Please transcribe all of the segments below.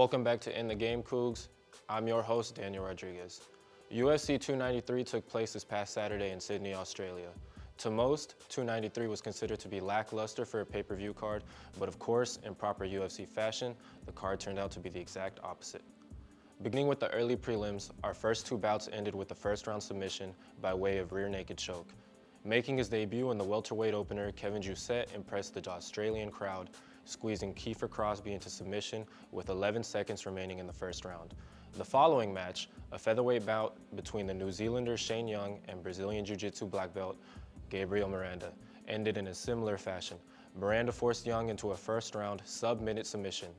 Welcome back to In the Game, Cougs. I'm your host, Daniel Rodriguez. UFC 293 took place this past Saturday in Sydney, Australia. To most, 293 was considered to be lackluster for a pay-per-view card, but of course, in proper UFC fashion, the card turned out to be the exact opposite. Beginning with the early prelims, our first two bouts ended with a first-round submission by way of rear naked choke. Making his debut in the welterweight opener, Kevin Jousset impressed the Australian crowd, squeezing Kiefer Crosby into submission with 11 seconds remaining in the first round. The following match, a featherweight bout between the New Zealander Shane Young and Brazilian Jiu-Jitsu black belt Gabriel Miranda, ended in a similar fashion. Miranda forced Young into a first-round sub-minute submission.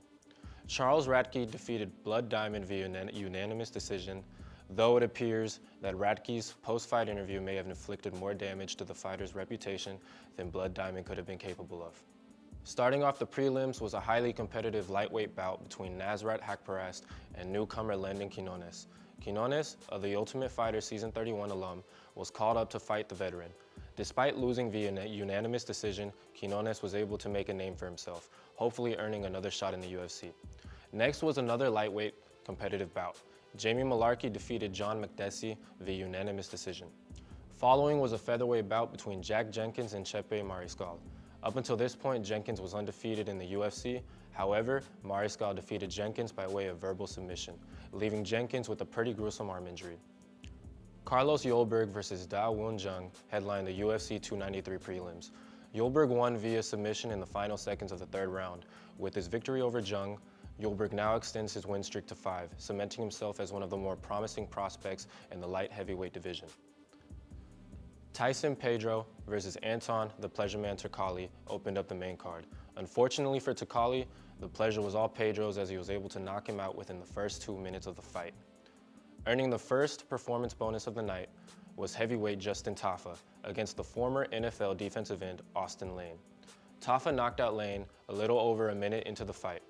Charles Radtke defeated Blood Diamond via unanimous decision, though it appears that Radtke's post-fight interview may have inflicted more damage to the fighter's reputation than Blood Diamond could have been capable of. Starting off the prelims was a highly competitive lightweight bout between Nasrat Haqparast and newcomer Landon Quinones. Quinones, of the Ultimate Fighter Season 31 alum, was called up to fight the veteran. Despite losing via unanimous decision, Quinones was able to make a name for himself, hopefully earning another shot in the UFC. Next was another lightweight competitive bout. Jamie Mullarkey defeated John Makdessi via unanimous decision. Following was a featherweight bout between Jack Jenkins and Chepe Mariscal. Up until this point, Jenkins was undefeated in the UFC. However, Mariscal defeated Jenkins by way of verbal submission, leaving Jenkins with a pretty gruesome arm injury. Carlos Yolberg versus Da Woon Jung headlined the UFC 293 prelims. Yolberg won via submission in the final seconds of the third round. With his victory over Jung, Yolberg now extends his win streak to 5, cementing himself as one of the more promising prospects in the light heavyweight division. Tyson Pedro versus Anton "The Pleasure Man" Turkalj opened up the main card. Unfortunately for Turkalj, the pleasure was all Pedro's as he was able to knock him out within the first 2 minutes of the fight. Earning the first performance bonus of the night was heavyweight Justin Tafa against the former NFL defensive end Austin Lane. Tafa knocked out Lane a little over a minute into the fight.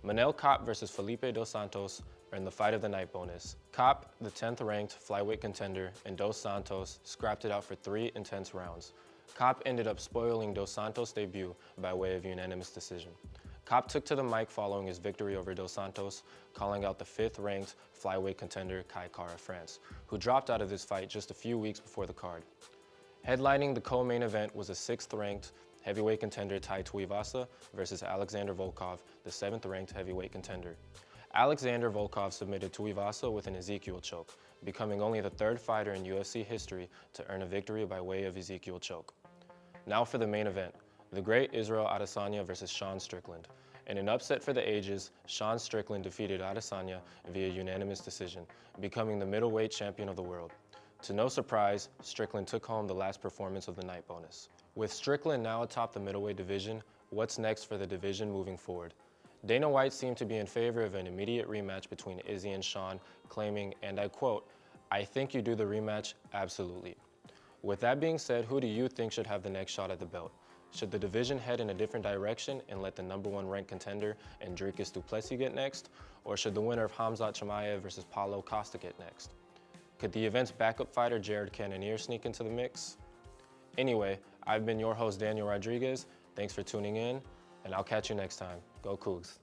Manel Kape versus Felipe Dos Santos earned the fight of the night bonus. Kape, the 10th ranked flyweight contender, and Dos Santos scrapped it out for 3 intense rounds. Kape ended up spoiling Dos Santos' debut by way of unanimous decision. Kape took to the mic following his victory over Dos Santos, calling out the 5th ranked flyweight contender Kai Kara France, who dropped out of this fight just a few weeks before the card. Headlining the co-main event was a 6th ranked heavyweight contender Tai Tuivasa versus Alexander Volkov, the 7th ranked heavyweight contender. Alexander Volkov submitted Tuivasa with an Ezekiel choke, becoming only the 3rd fighter in UFC history to earn a victory by way of Ezekiel choke. Now for the main event, the great Israel Adesanya versus Sean Strickland. In an upset for the ages, Sean Strickland defeated Adesanya via unanimous decision, becoming the middleweight champion of the world. To no surprise, Strickland took home the last performance of the night bonus. With Strickland now atop the middleweight division, what's next for the division moving forward? Dana White seemed to be in favor of an immediate rematch between Izzy and Sean, claiming, and I quote, "I think you do the rematch, absolutely." With that being said, who do you think should have the next shot at the belt? Should the division head in a different direction and let the #1 ranked contender Dricus du Plessis get next? Or should the winner of Khamzat Chimaev versus Paulo Costa get next? Could the event's backup fighter Jared Cannonier sneak into the mix? Anyway, I've been your host Daniel Rodriguez. Thanks for tuning in, and I'll catch you next time. Go Cougs.